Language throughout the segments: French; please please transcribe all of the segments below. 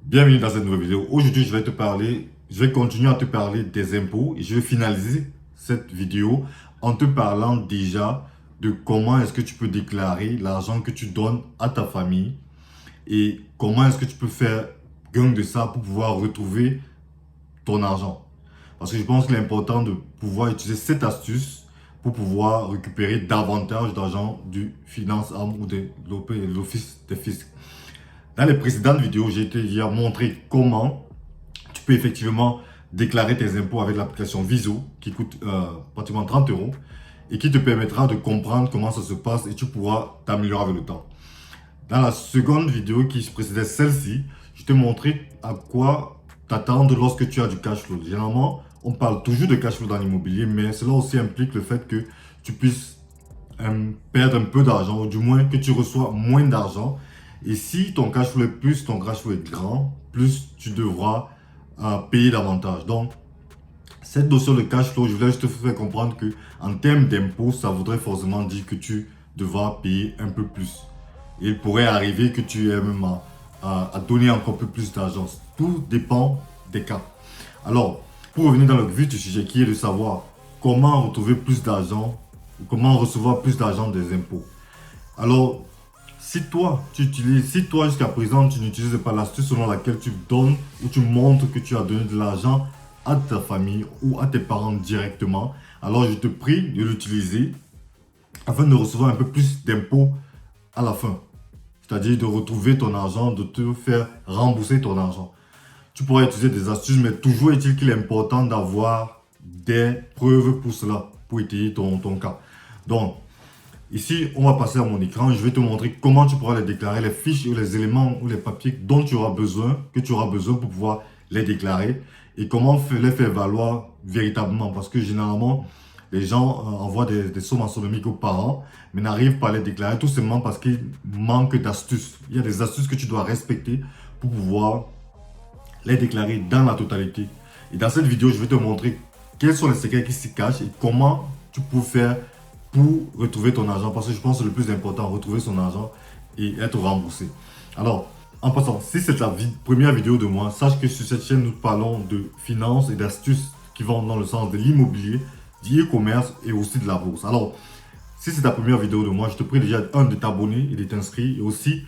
Bienvenue dans cette nouvelle vidéo. Aujourd'hui, je vais continuer à te parler des impôts et je vais finaliser cette vidéo en te parlant déjà de comment est-ce que tu peux déclarer l'argent que tu donnes à ta famille et comment est-ce que tu peux faire gain de ça pour pouvoir retrouver ton argent. Parce que je pense qu'il est important de pouvoir utiliser cette astuce pour pouvoir récupérer davantage d'argent du Finance Arm ou de l'Office des fiscs. Dans les précédentes vidéos, j'ai déjà montré comment tu peux effectivement déclarer tes impôts avec l'application Viso qui coûte pratiquement 30 € et qui te permettra de comprendre comment ça se passe et tu pourras t'améliorer avec le temps. Dans la seconde vidéo qui précédait celle-ci, je t'ai montré à quoi t'attendre lorsque tu as du cash flow. Généralement, on parle toujours de cash flow dans l'immobilier, mais cela aussi implique le fait que tu puisses perdre un peu d'argent ou du moins que tu reçois moins d'argent. Et si ton cash flow est plus, ton cash flow est grand, plus tu devras payer davantage. Donc, cette notion de cash flow, je voulais juste te faire comprendre que en termes d'impôts, ça voudrait forcément dire que tu devras payer un peu plus. Et il pourrait arriver que tu aies même à donner encore un peu plus d'argent. Tout dépend des cas. Alors, pour revenir dans le vif du sujet qui est de savoir comment retrouver plus d'argent ou comment recevoir plus d'argent des impôts. Alors, si toi jusqu'à présent tu n'utilises pas l'astuce selon laquelle tu donnes ou tu montres que tu as donné de l'argent à ta famille ou à tes parents directement, alors je te prie de l'utiliser afin de recevoir un peu plus d'impôts à la fin. C'est-à-dire de retrouver ton argent, de te faire rembourser ton argent. Tu pourras utiliser des astuces, mais toujours est-il qu'il est important d'avoir des preuves pour cela, pour étayer ton cas. Donc, ici, on va passer à mon écran. Je vais te montrer comment tu pourras les déclarer, les fiches ou les éléments ou les papiers dont tu auras besoin, pour pouvoir les déclarer et comment les faire valoir véritablement. Parce que généralement, les gens envoient des sommes astronomiques aux parents, mais n'arrivent pas à les déclarer tout simplement parce qu'il manque d'astuces. Il y a des astuces que tu dois respecter pour pouvoir les déclarer dans la totalité. Et dans cette vidéo, je vais te montrer quels sont les secrets qui s'y cachent et comment tu peux faire pour retrouver ton argent. Parce que je pense que c'est le plus important, retrouver son argent et être remboursé. Alors, en passant, si c'est la première vidéo de moi, sache que sur cette chaîne, nous parlons de finances et d'astuces qui vont dans le sens de l'immobilier, du e-commerce et aussi de la bourse. Alors, si c'est ta première vidéo de moi, je te prie déjà de t'abonner et de t'inscrire et aussi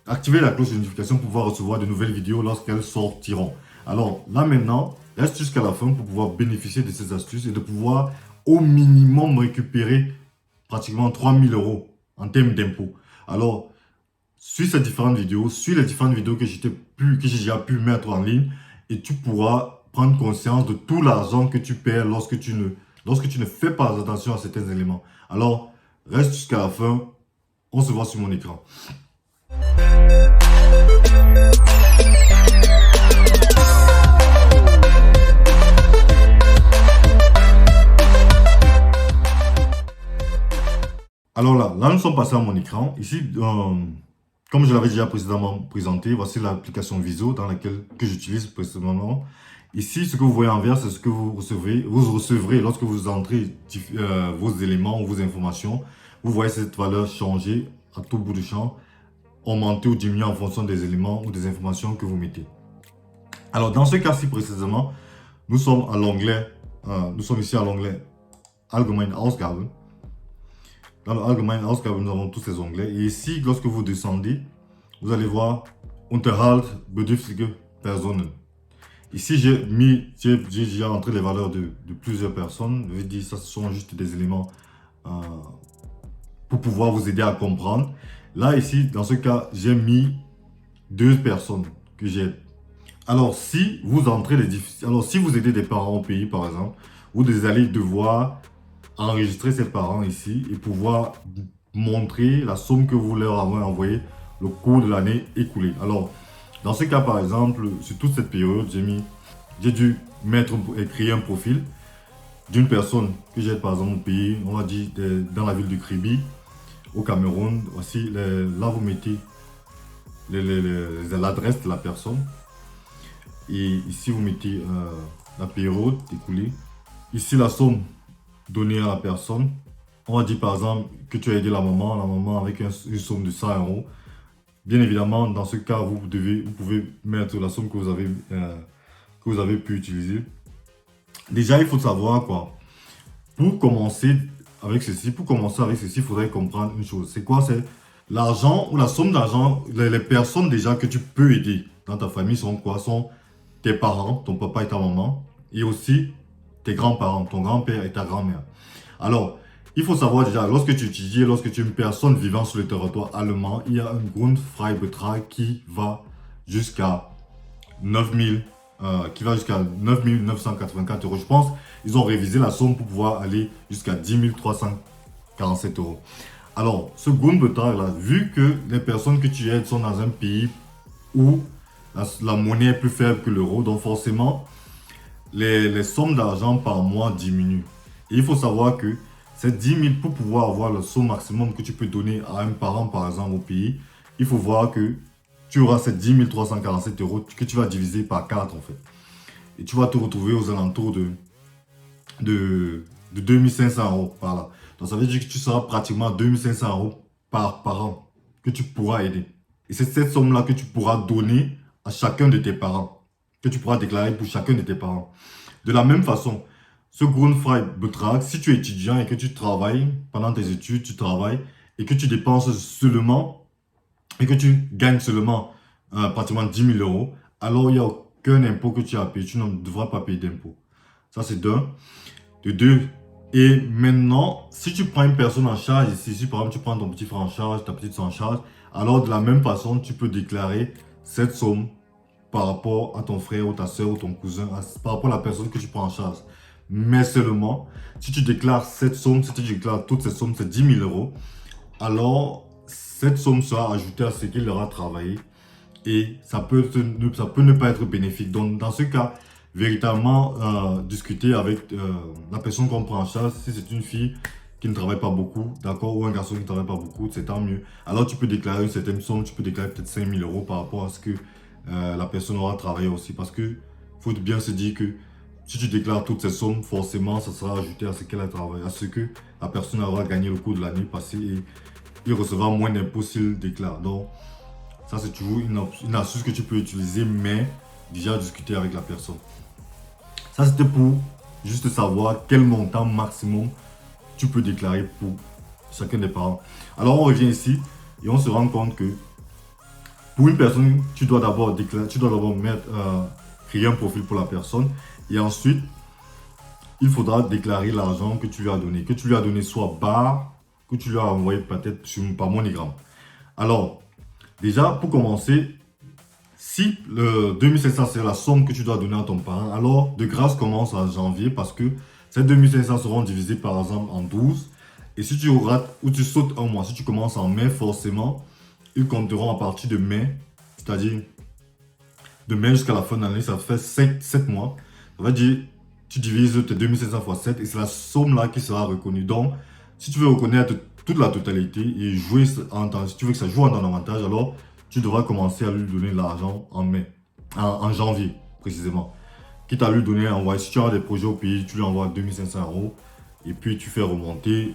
activer la cloche de notification pour pouvoir recevoir de nouvelles vidéos lorsqu'elles sortiront. Alors là maintenant, reste jusqu'à la fin pour pouvoir bénéficier de ces astuces et de pouvoir au minimum récupérer pratiquement 3000 € en termes d'impôts. Alors, suis ces différentes vidéos, suis les différentes vidéos que j'ai déjà pu mettre en ligne et tu pourras prendre conscience de tout l'argent que tu perds lorsque tu ne fais pas attention à certains éléments. Alors, reste jusqu'à la fin. On se voit sur mon écran. Alors là nous sommes passés à mon écran. Ici, comme je l'avais déjà précédemment présenté, voici l'application Viso que j'utilise précédemment. Ici, ce que vous voyez en vert, c'est ce que vous recevrez lorsque vous entrez vos éléments ou vos informations. Vous voyez cette valeur changer à tout bout du champ, augmenter ou diminuer en fonction des éléments ou des informations que vous mettez. Alors, dans ce cas-ci précisément, nous sommes ici à l'onglet Allgemeine Ausgaben. Dans le Allgemeine Ausgaben, nous avons tous ces onglets. Et ici, lorsque vous descendez, vous allez voir Unterhalt bedürftige Personen. Ici, j'ai déjà entré les valeurs de plusieurs personnes. Je vais dire, ça, ce sont juste des éléments pour pouvoir vous aider à comprendre. Là, ici, dans ce cas, j'ai mis 2 personnes que j'ai. Alors, si vous aidez des parents au pays, par exemple, vous allez devoir enregistrer ces parents ici et pouvoir montrer la somme que vous leur avez envoyée le cours de l'année écoulée. Alors, dans ce cas, par exemple, sur toute cette période, j'ai dû créer un profil d'une personne que j'ai par exemple au pays, on va dire dans la ville de Kribi, au Cameroun. Voici, là vous mettez l'adresse de la personne. Et ici vous mettez la période écoulée. Ici la somme donnée à la personne. On va dire par exemple que tu as aidé la maman avec une somme de 100 €. Bien évidemment, dans ce cas, vous pouvez mettre la somme que vous avez pu utiliser. Déjà, il faut savoir quoi. Pour commencer avec ceci, il faudrait comprendre une chose. C'est quoi? C'est l'argent ou la somme d'argent, les personnes déjà que tu peux aider dans ta famille sont quoi? Sont tes parents, ton papa et ta maman, et aussi tes grands-parents, ton grand-père et ta grand-mère. Alors, il faut savoir déjà, lorsque tu étudies, lorsque tu es une personne vivant sur le territoire allemand, il y a un Grundfreibetrag jusqu'à 9000, qui va jusqu'à 9 984 euros. Je pense ils ont révisé la somme pour pouvoir aller jusqu'à 10 347 euros. Alors, ce Grundbetrag là, vu que les personnes que tu aides sont dans un pays où la monnaie est plus faible que l'euro, donc forcément, les sommes d'argent par mois diminuent. Et il faut savoir que ces 10 000, pour pouvoir avoir le somme maximum que tu peux donner à un parent, par exemple, au pays, il faut voir que tu auras ces 10 347 euros que tu vas diviser par 4 en fait. Et tu vas te retrouver aux alentours de 2500 euros par là. Donc ça veut dire que tu seras pratiquement à 2500 euros par parent que tu pourras aider. Et c'est cette somme-là que tu pourras donner à chacun de tes parents, que tu pourras déclarer pour chacun de tes parents. De la même façon, ce Grundfreibetrag, si tu es étudiant et que tu travailles, pendant tes études, tu travailles et que tu dépenses seulement, et que tu gagnes seulement pratiquement 10 000 euros, alors il n'y a aucun impôt que tu as payé. Tu ne devras pas payer d'impôt. Ça, c'est d'un. De deux. Et maintenant, si tu prends une personne en charge, ici, si par exemple tu prends ton petit frère en charge, ta petite soeur en charge, alors de la même façon, tu peux déclarer cette somme par rapport à ton frère ou ta soeur ou ton cousin, par rapport à la personne que tu prends en charge. Mais seulement, si tu déclares cette somme, si tu déclares toutes ces sommes, c'est 10 000 euros, alors cette somme sera ajoutée à ce qu'il aura travaillé et ça peut ne pas être bénéfique. Donc, dans ce cas, véritablement, discuter avec la personne qu'on prend en charge, si c'est une fille qui ne travaille pas beaucoup, d'accord, ou un garçon qui ne travaille pas beaucoup, c'est tant mieux. Alors, tu peux déclarer une certaine somme, tu peux déclarer peut-être 5 000 euros par rapport à ce que la personne aura travaillé aussi. Parce que faut bien se dire que si tu déclares toutes ces sommes, forcément, ça sera ajouté à ce qu'elle a travaillé, à ce que la personne aura gagné au cours de l'année passée et il recevra moins d'impôts s'il déclare. Donc, ça, c'est toujours une astuce que tu peux utiliser, mais déjà discuter avec la personne. Ça, c'était pour juste savoir quel montant maximum tu peux déclarer pour chacun des parents. Alors, on revient ici et on se rend compte que pour une personne, tu dois d'abord créer un profil pour la personne et ensuite, il faudra déclarer l'argent que tu lui as donné. Que tu lui as donné soit bar, que tu lui as envoyé peut-être par MoneyGram. Alors, déjà, pour commencer, si le 2700 c'est la somme que tu dois donner à ton parent, alors de grâce commence en janvier parce que ces 2500 seront divisés par exemple en 12. Et si tu rates ou tu sautes un mois, si tu commences en mai, forcément, ils compteront à partir de mai, c'est-à-dire de mai jusqu'à la fin de l'année, ça fait 7 mois. Ça veut dire tu divises tes 2500 fois 7 et c'est la somme là qui sera reconnue. Donc, si tu veux reconnaître toute la totalité et jouer si tu veux que ça joue en ton avantage, alors tu devras commencer à lui donner l'argent en mai, en janvier précisément. Quitte à lui donner, si tu as des projets au pays, tu lui envoies 2500 euros et puis tu fais remonter,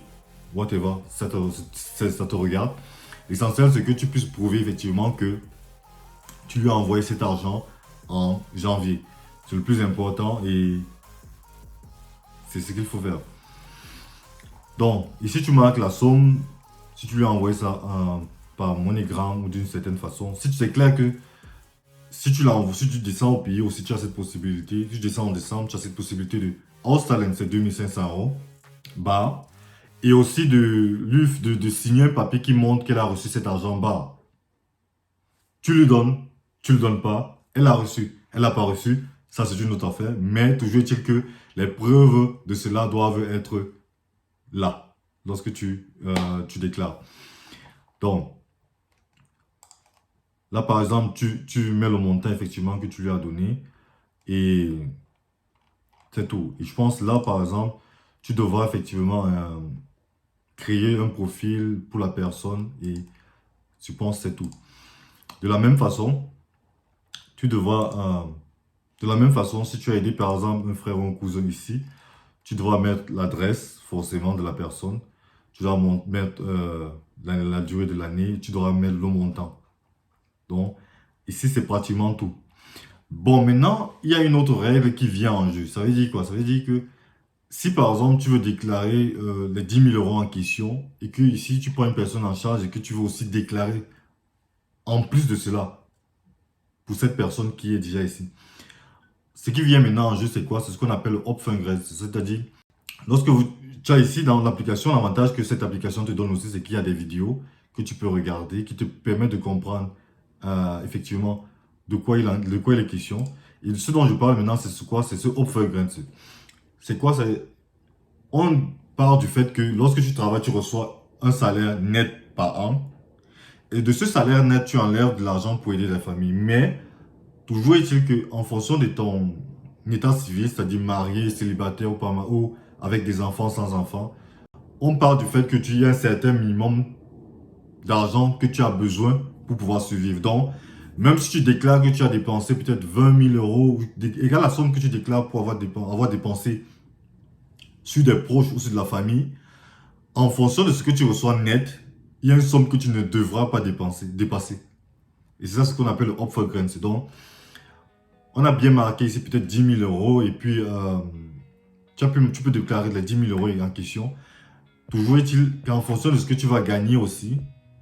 whatever, ça te regarde. L'essentiel, c'est que tu puisses prouver effectivement que tu lui as envoyé cet argent en janvier. C'est le plus important et c'est ce qu'il faut faire. Donc, ici, tu marques la somme, si tu lui as envoyé ça par MoneyGram ou d'une certaine façon. Si c'est clair que si tu descends au pays aussi, tu as cette possibilité. Si tu descends en décembre, tu as cette possibilité de Austallen, c'est 2500 euros. Bah, et aussi de signer un papier qui montre qu'elle a reçu cet argent. Bah, tu lui donnes, tu ne le donnes pas, elle a reçu, elle n'a pas reçu. Ça, c'est une autre affaire. Mais toujours est-il que les preuves de cela doivent être là, lorsque tu déclares. Donc, là, par exemple, tu mets le montant effectivement que tu lui as donné et c'est tout. Et je pense là, par exemple, tu devras effectivement créer un profil pour la personne et je pense que c'est tout. De la même façon, si tu as aidé par exemple un frère ou un cousin ici, tu devras mettre l'adresse forcément de la personne. Tu dois mettre la durée de l'année, tu devras mettre le montant. Donc, ici, c'est pratiquement tout. Bon, maintenant, il y a une autre règle qui vient en jeu. Ça veut dire quoi? Ça veut dire que si par exemple tu veux déclarer les 10 000 euros en question et que ici tu prends une personne en charge et que tu veux aussi déclarer en plus de cela pour cette personne qui est déjà ici. Ce qui vient maintenant en jeu, c'est quoi? C'est ce qu'on appelle le upfront grant. C'est-à-dire, lorsque tu as ici dans l'application, l'avantage que cette application te donne aussi, c'est qu'il y a des vidéos que tu peux regarder, qui te permettent de comprendre effectivement de quoi il est question. Et ce dont je parle maintenant, c'est quoi? C'est ce upfront grant. C'est quoi? On part du fait que lorsque tu travailles, tu reçois un salaire net par an. Et de ce salaire net, tu enlèves de l'argent pour aider la famille. Mais toujours est-il qu'en fonction de ton état civil, c'est-à-dire marié, célibataire ou, pas, ou avec des enfants, sans enfants, on part du fait que tu as un certain minimum d'argent que tu as besoin pour pouvoir survivre. Donc, même si tu déclares que tu as dépensé peut-être 20 000 euros, égale la somme que tu déclares pour avoir dépensé sur des proches ou sur de la famille, en fonction de ce que tu reçois net, il y a une somme que tu ne devras pas dépasser. Et c'est ça ce qu'on appelle le upfront grant. Donc, on a bien marqué ici peut-être 10 000 euros et puis tu peux déclarer les 10 000 euros en question. Toujours est-il qu'en fonction de ce que tu vas gagner aussi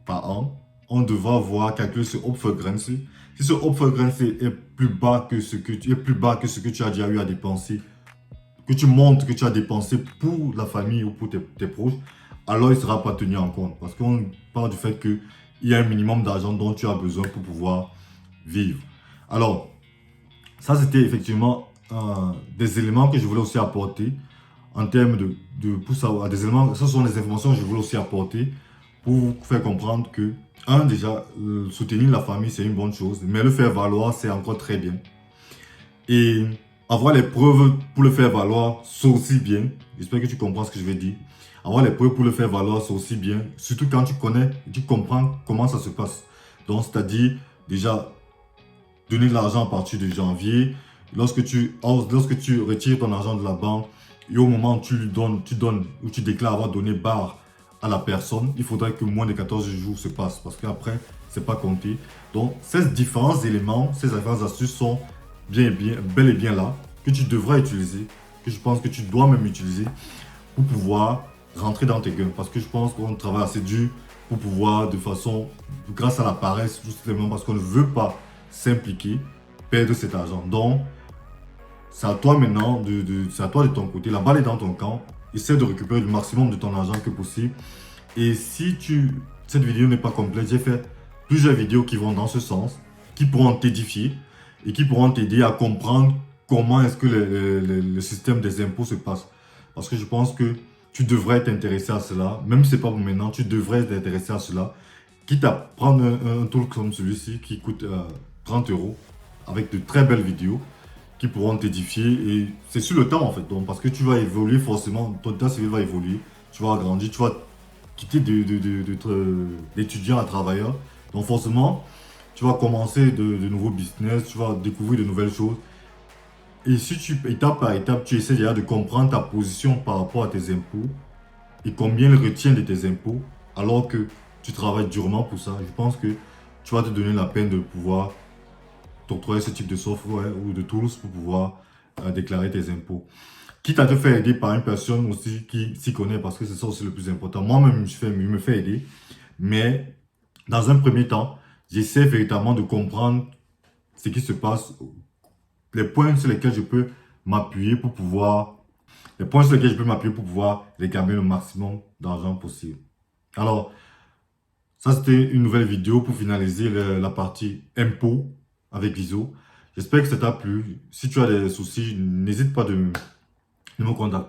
par an, on devra voir calculer ce upfront grant. Si ce upfront grant est plus bas que ce que tu as déjà eu à dépenser, que tu montres que tu as dépensé pour la famille ou pour tes proches, alors il ne sera pas tenu en compte. Parce qu'on parle du fait qu'il y a un minimum d'argent dont tu as besoin pour pouvoir vivre. Alors, ça c'était effectivement des éléments que je voulais aussi apporter en termes pour savoir, des éléments, ce sont des informations que je voulais aussi apporter pour vous faire comprendre que, déjà, soutenir la famille c'est une bonne chose, mais le faire valoir c'est encore très bien. Et avoir les preuves pour le faire valoir, c'est aussi bien. J'espère que tu comprends ce que je veux dire. Avoir les preuves pour le faire valoir, c'est aussi bien. Surtout quand tu connais, tu comprends comment ça se passe. Donc, c'est-à-dire, déjà, donner de l'argent à partir de janvier. Lorsque tu retires ton argent de la banque, et au moment où tu donnes, ou tu déclares avoir donné barre à la personne, il faudrait que moins de 14 jours se passent. Parce qu'après, c'est pas compté. Donc, ces différents éléments, ces différentes astuces sont bel et bien là, que tu devras utiliser, que je pense que tu dois même utiliser pour pouvoir rentrer dans tes gains. Parce que je pense qu'on travaille assez dur pour pouvoir, grâce à la paresse, tout simplement parce qu'on ne veut pas s'impliquer, perdre cet argent. Donc, c'est à toi maintenant, c'est à toi de ton côté, la balle est dans ton camp, essaie de récupérer le maximum de ton argent que possible. Et si cette vidéo n'est pas complète, j'ai fait plusieurs vidéos qui vont dans ce sens, qui pourront t'édifier et qui pourront t'aider à comprendre comment est-ce que le système des impôts se passe. Parce que je pense que tu devrais t'intéresser à cela, même si ce n'est pas pour maintenant, tu devrais t'intéresser à cela, quitte à prendre un tool comme celui-ci qui coûte 30 euros, avec de très belles vidéos qui pourront t'édifier. Et c'est sur le temps en fait, donc, parce que tu vas évoluer forcément, ton état civil va évoluer, tu vas grandir, tu vas quitter d'étudiant à travailleur. Donc forcément, tu vas commencer de nouveaux business, tu vas découvrir de nouvelles choses. Et si étape par étape, tu essaies déjà de comprendre ta position par rapport à tes impôts et combien ils retiennent de tes impôts, alors que tu travailles durement pour ça, je pense que tu vas te donner la peine de pouvoir t'octroyer ce type de software ou de tools pour pouvoir déclarer tes impôts. Quitte à te faire aider par une personne aussi qui s'y connaît, parce que c'est ça aussi le plus important. Moi-même, je me fais aider, mais dans un premier temps, j'essaie véritablement de comprendre ce qui se passe, les points sur lesquels je peux m'appuyer pour pouvoir, réclamer le maximum d'argent possible. Alors, ça c'était une nouvelle vidéo pour finaliser la partie impôts avec l'ISO. J'espère que ça t'a plu. Si tu as des soucis, n'hésite pas de me contacter.